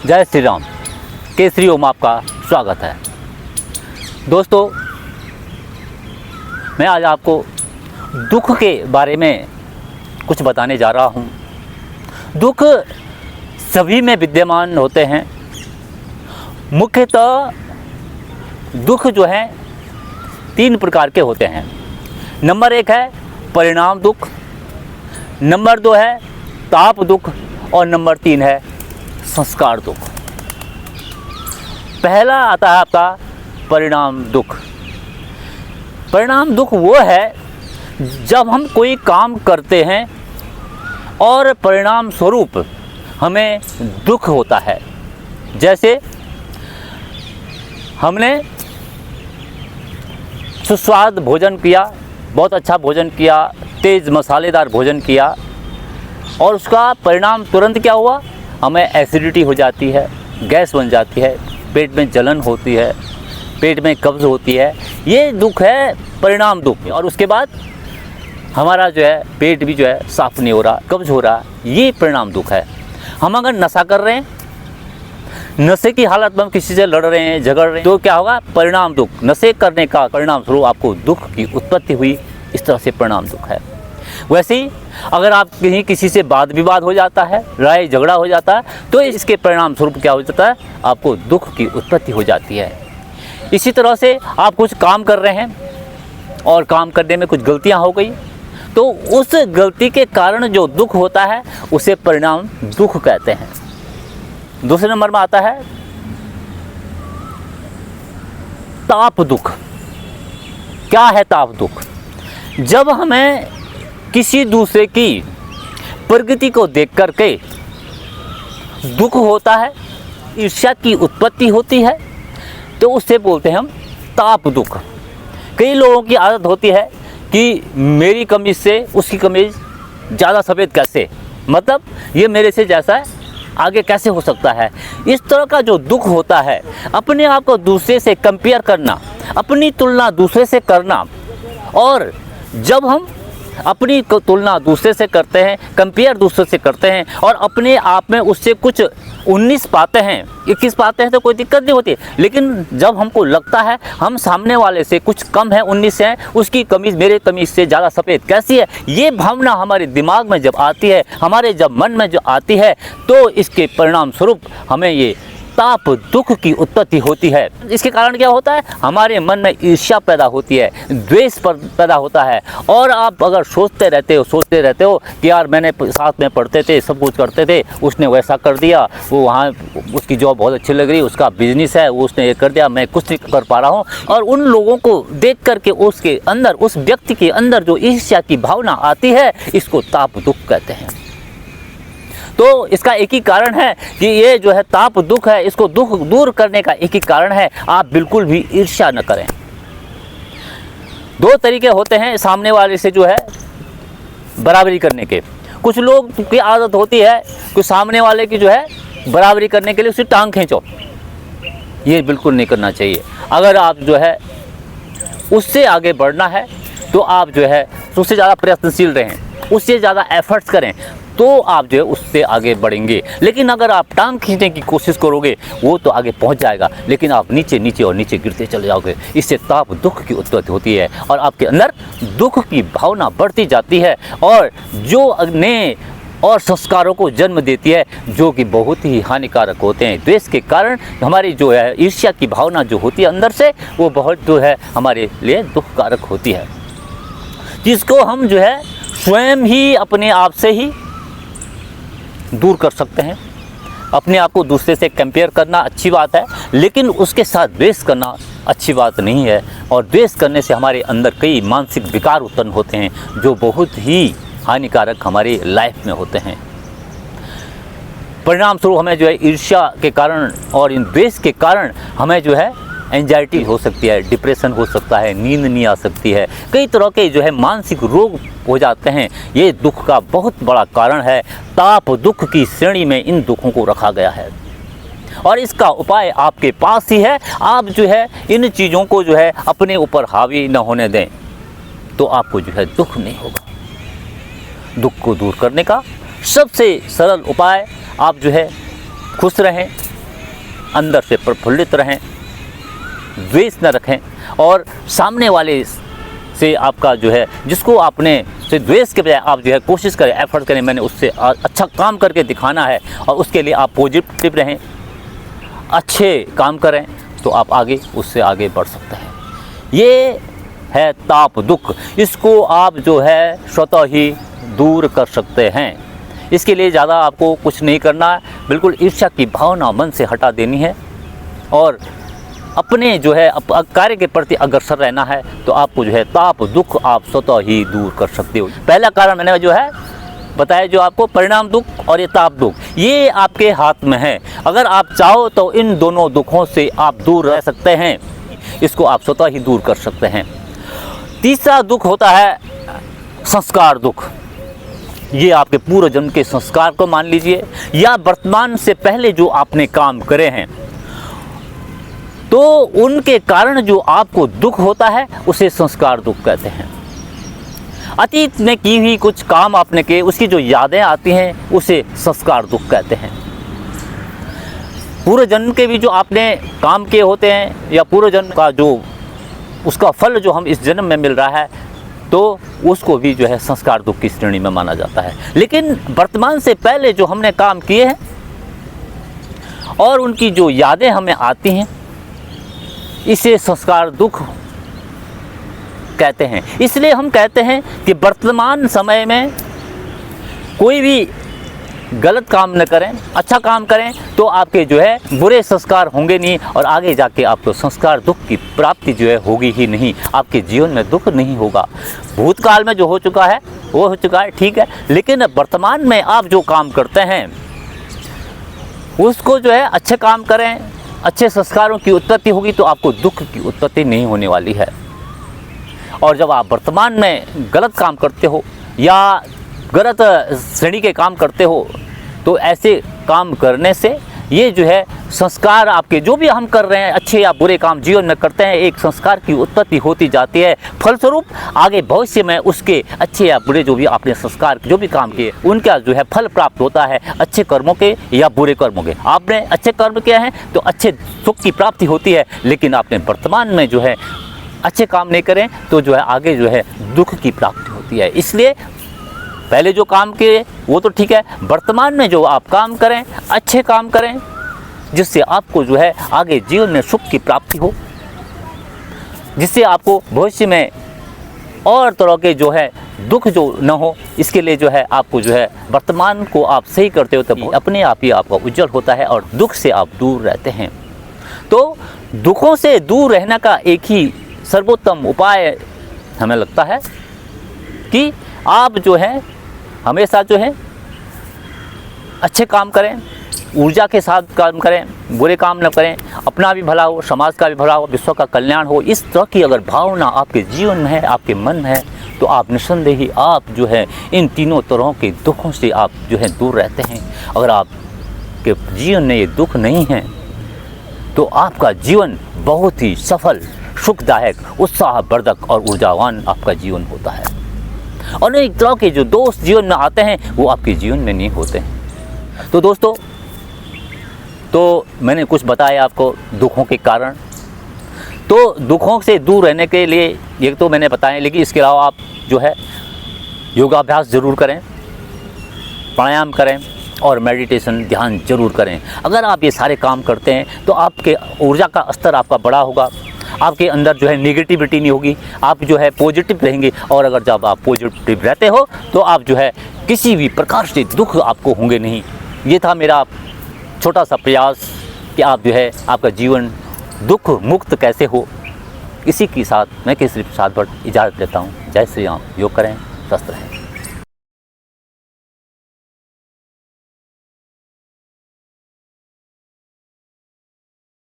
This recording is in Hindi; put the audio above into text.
जय श्री राम। केसरी ओम आपका स्वागत है। दोस्तों, मैं आज आपको दुख के बारे में कुछ बताने जा रहा हूँ। दुख सभी में विद्यमान होते हैं। मुख्यतः दुख जो है 3 प्रकार के होते हैं। नंबर 1 है परिणाम दुख, नंबर 2 है ताप दुख और नंबर 3 है संस्कार दुख। पहला आता है आपका परिणाम दुख। परिणाम दुख वो है जब हम कोई काम करते हैं और परिणाम स्वरूप हमें दुख होता है। जैसे हमने सुस्वाद भोजन किया, बहुत अच्छा भोजन किया, तेज़ मसालेदार भोजन किया और उसका परिणाम तुरंत क्या हुआ, हमें एसिडिटी हो जाती है, गैस बन जाती है, पेट में जलन होती है, पेट में कब्ज़ होती है। ये दुख है परिणाम दुख। और उसके बाद हमारा जो है पेट भी जो है साफ़ नहीं हो रहा, कब्ज़ हो रहा, ये परिणाम दुख है। हम अगर नशा कर रहे हैं, नशे की हालत में हम किसी से लड़ रहे हैं, झगड़ रहे हैं, तो क्या होगा, परिणाम दुख। नशे करने का परिणाम स्वरूप आपको दुख की उत्पत्ति हुई, इस तरह से परिणाम दुख है। वैसे ही अगर आप कहीं किसी से वाद विवाद हो जाता है, लड़ाई झगड़ा हो जाता है, तो इसके परिणाम स्वरूप क्या हो जाता है, आपको दुख की उत्पत्ति हो जाती है। इसी तरह से आप कुछ काम कर रहे हैं और काम करने में कुछ गलतियां हो गई, तो उस गलती के कारण जो दुख होता है उसे परिणाम दुख कहते हैं। दूसरे नंबर में आता है ताप दुख। क्या है ताप दुख? जब हमें किसी दूसरे की प्रगति को देख करके दुख होता है, ईर्ष्या की उत्पत्ति होती है, तो उससे बोलते हैं हम ताप दुख। कई लोगों की आदत होती है कि मेरी कमीज से उसकी कमीज ज़्यादा सफ़ेद कैसे, मतलब ये मेरे से जैसा है, आगे कैसे हो सकता है। इस तरह का जो दुख होता है, अपने आप को दूसरे से कंपेयर करना, अपनी तुलना दूसरे से करना, और जब हम अपनी तुलना दूसरे से करते हैं, कंपेयर दूसरे से करते हैं और अपने आप में उससे कुछ 19 पाते हैं, 21 पाते हैं तो कोई दिक्कत नहीं होती। लेकिन जब हमको लगता है हम सामने वाले से कुछ कम है, 19 है, उसकी कमीज़ मेरे कमीज़ से ज़्यादा सफ़ेद कैसी है, ये भावना हमारे दिमाग में जब आती है, हमारे जब मन में जो आती है, तो इसके परिणाम स्वरूप हमें ये ताप दुख की उत्पत्ति होती है। इसके कारण क्या होता है, हमारे मन में ईर्ष्या पैदा होती है, द्वेष पैदा होता है। और आप अगर सोचते रहते हो कि यार मैंने साथ में पढ़ते थे, सब कुछ करते थे, उसने वैसा कर दिया, वो वहाँ उसकी जॉब बहुत अच्छी लग रही, उसका बिजनेस है, वो उसने ये कर दिया, मैं कुछ नहीं कर पा रहा हूँ। और उन लोगों को देख करके उसके अंदर, उस व्यक्ति के अंदर जो ईर्ष्या की भावना आती है, इसको ताप दुख कहते हैं। तो इसका एक ही कारण है कि ये जो है ताप दुख है, इसको दुख दूर करने का एक ही कारण है, आप बिल्कुल भी ईर्ष्या न करें। 2 तरीके होते हैं सामने वाले से जो है बराबरी करने के। कुछ लोग की आदत होती है कि सामने वाले की जो है बराबरी करने के लिए उसे टांग खींचो, ये बिल्कुल नहीं करना चाहिए। अगर आप जो है उससे आगे बढ़ना है तो आप जो है उससे ज़्यादा प्रयत्नशील रहें, उससे ज़्यादा एफर्ट्स करें, तो आप जो है उससे आगे बढ़ेंगे। लेकिन अगर आप टांग खींचने की कोशिश करोगे, वो तो आगे पहुंच जाएगा, लेकिन आप नीचे नीचे और नीचे गिरते चले जाओगे। इससे ताप दुख की उत्पत्ति होती है और आपके अंदर दुख की भावना बढ़ती जाती है और जो अग्नि और संस्कारों को जन्म देती है, जो कि बहुत ही हानिकारक होते हैं। द्वेष के कारण हमारी जो है ईर्ष्या की भावना जो होती है अंदर से, वो बहुत जो है हमारे लिए दुखकारक होती है, जिसको हम जो है स्वयं ही अपने आप से ही दूर कर सकते हैं। अपने आप को दूसरे से कंपेयर करना अच्छी बात है, लेकिन उसके साथ द्वेष करना अच्छी बात नहीं है। और द्वेष करने से हमारे अंदर कई मानसिक विकार उत्पन्न होते हैं, जो बहुत ही हानिकारक हमारी लाइफ में होते हैं। परिणाम स्वरूप हमें जो है ईर्ष्या के कारण और इन द्वेष के कारण हमें जो है एंजाइटी हो सकती है, डिप्रेशन हो सकता है, नींद नहीं आ सकती है, कई तरह के जो है मानसिक रोग हो जाते हैं। ये दुख का बहुत बड़ा कारण है। ताप दुख की श्रेणी में इन दुखों को रखा गया है और इसका उपाय आपके पास ही है। आप जो है इन चीज़ों को जो है अपने ऊपर हावी न होने दें, तो आपको जो है दुख नहीं होगा। दुख को दूर करने का सबसे सरल उपाय, आप जो है खुश रहें, अंदर से प्रफुल्लित रहें, द्वेष न रखें, और सामने वाले से आपका जो है, जिसको आपने से द्वेष के बजाय आप जो है कोशिश करें, एफर्ट करें, मैंने उससे अच्छा काम करके दिखाना है, और उसके लिए आप पॉजिटिव रहें, अच्छे काम करें, तो आप आगे उससे आगे बढ़ सकते हैं। ये है ताप दुख, इसको आप जो है स्वतः ही दूर कर सकते हैं। इसके लिए ज़्यादा आपको कुछ नहीं करना है, बिल्कुल ईर्ष्या की भावना मन से हटा देनी है, और अपने जो है कार्य के प्रति अग्रसर रहना है, तो आपको जो है ताप दुख आप स्वतः ही दूर कर सकते हो। पहला कारण मैंने जो है बताया, जो आपको परिणाम दुख और ये ताप दुख, ये आपके हाथ में है। अगर आप चाहो तो इन दोनों दुखों से आप दूर रह सकते हैं, इसको आप स्वतः ही दूर कर सकते हैं। तीसरा दुख होता है संस्कार दुख। ये आपके पूर्व जन्म के संस्कार को मान लीजिए, या वर्तमान से पहले जो आपने काम करे हैं, तो उनके कारण जो आपको दुख होता है उसे संस्कार दुख कहते हैं। अतीत में की हुई कुछ काम आपने किए, उसकी जो यादें आती हैं उसे संस्कार दुख कहते हैं। पूर्व जन्म के भी जो आपने काम किए होते हैं, या पूर्व जन्म का जो उसका फल जो हम इस जन्म में मिल रहा है, तो उसको भी जो है संस्कार दुख की श्रेणी में माना जाता है। लेकिन वर्तमान से पहले जो हमने काम किए हैं और उनकी जो यादें हमें आती हैं, इसे संस्कार दुख कहते हैं। इसलिए हम कहते हैं कि वर्तमान समय में कोई भी गलत काम न करें, अच्छा काम करें, तो आपके जो है बुरे संस्कार होंगे नहीं, और आगे जाके आपको संस्कार दुख की प्राप्ति जो है होगी ही नहीं, आपके जीवन में दुख नहीं होगा। भूतकाल में जो हो चुका है वो हो चुका है, ठीक है, लेकिन वर्तमान में आप जो काम करते हैं उसको जो है अच्छे काम करें, अच्छे संस्कारों की उत्पत्ति होगी, तो आपको दुख की उत्पत्ति नहीं होने वाली है। और जब आप वर्तमान में गलत काम करते हो या गलत श्रेणी के काम करते हो, तो ऐसे काम करने से ये जो है संस्कार आपके जो भी हम कर रहे हैं, अच्छे या बुरे काम जीवन में करते हैं, एक संस्कार की उत्पत्ति होती जाती है। फलस्वरूप आगे भविष्य में उसके अच्छे या बुरे जो भी आपने संस्कार जो भी काम किए, उनका जो है फल प्राप्त होता है, अच्छे कर्मों के या बुरे कर्मों के। आपने अच्छे कर्म किए हैं तो अच्छे सुख की प्राप्ति होती है, लेकिन आपने वर्तमान में जो है अच्छे काम नहीं करें तो जो है आगे जो है दुख की प्राप्ति होती है। इसलिए पहले जो काम किए वो तो ठीक है, वर्तमान में जो आप काम करें अच्छे काम करें, जिससे आपको जो है आगे जीवन में सुख की प्राप्ति हो, जिससे आपको भविष्य में और तरह के जो है दुख जो न हो। इसके लिए जो है आपको जो है वर्तमान को आप सही करते हो, तब अपने आप ही आपका उज्जवल होता है और दुख से आप दूर रहते हैं। तो दुखों से दूर रहने का एक ही सर्वोत्तम उपाय हमें लगता है कि आप जो है हमेशा जो है अच्छे काम करें, ऊर्जा के साथ काम करें, बुरे काम न करें, अपना भी भला हो, समाज का भी भला हो, विश्व का कल्याण हो। इस तरह की अगर भावना आपके जीवन में है, आपके मन में है, तो आप निस्संदेह ही आप जो है इन तीनों तरह के दुखों से आप जो है दूर रहते हैं। अगर आपके जीवन में ये दुख नहीं है तो आपका जीवन बहुत ही सफल, सुखदायक, उत्साहवर्धक और ऊर्जावान आपका जीवन होता है। और एक तरह के जो दोस्त जीवन में आते हैं वो आपके जीवन में नहीं होते हैं। तो दोस्तों, तो मैंने कुछ बताया आपको दुखों के कारण। तो दुखों से दूर रहने के लिए ये तो मैंने बताया, लेकिन इसके अलावा आप जो है योगाभ्यास ज़रूर करें, प्राणायाम करें और मेडिटेशन ध्यान जरूर करें। अगर आप ये सारे काम करते हैं तो आपके ऊर्जा का स्तर आपका बड़ा होगा, आपके अंदर जो है नेगेटिविटी नहीं होगी, आप जो है पॉजिटिव रहेंगे। और अगर जब आप पॉजिटिव रहते हो तो आप जो है किसी भी प्रकार से दुख आपको होंगे नहीं। ये था मेरा छोटा सा प्रयास कि आप जो है आपका जीवन दुख मुक्त कैसे हो। इसी के साथ मैं केसरी प्रसाद भट्ट इजाज़त लेता हूँ। जय श्री राम। योग करें, स्वस्थ रहें।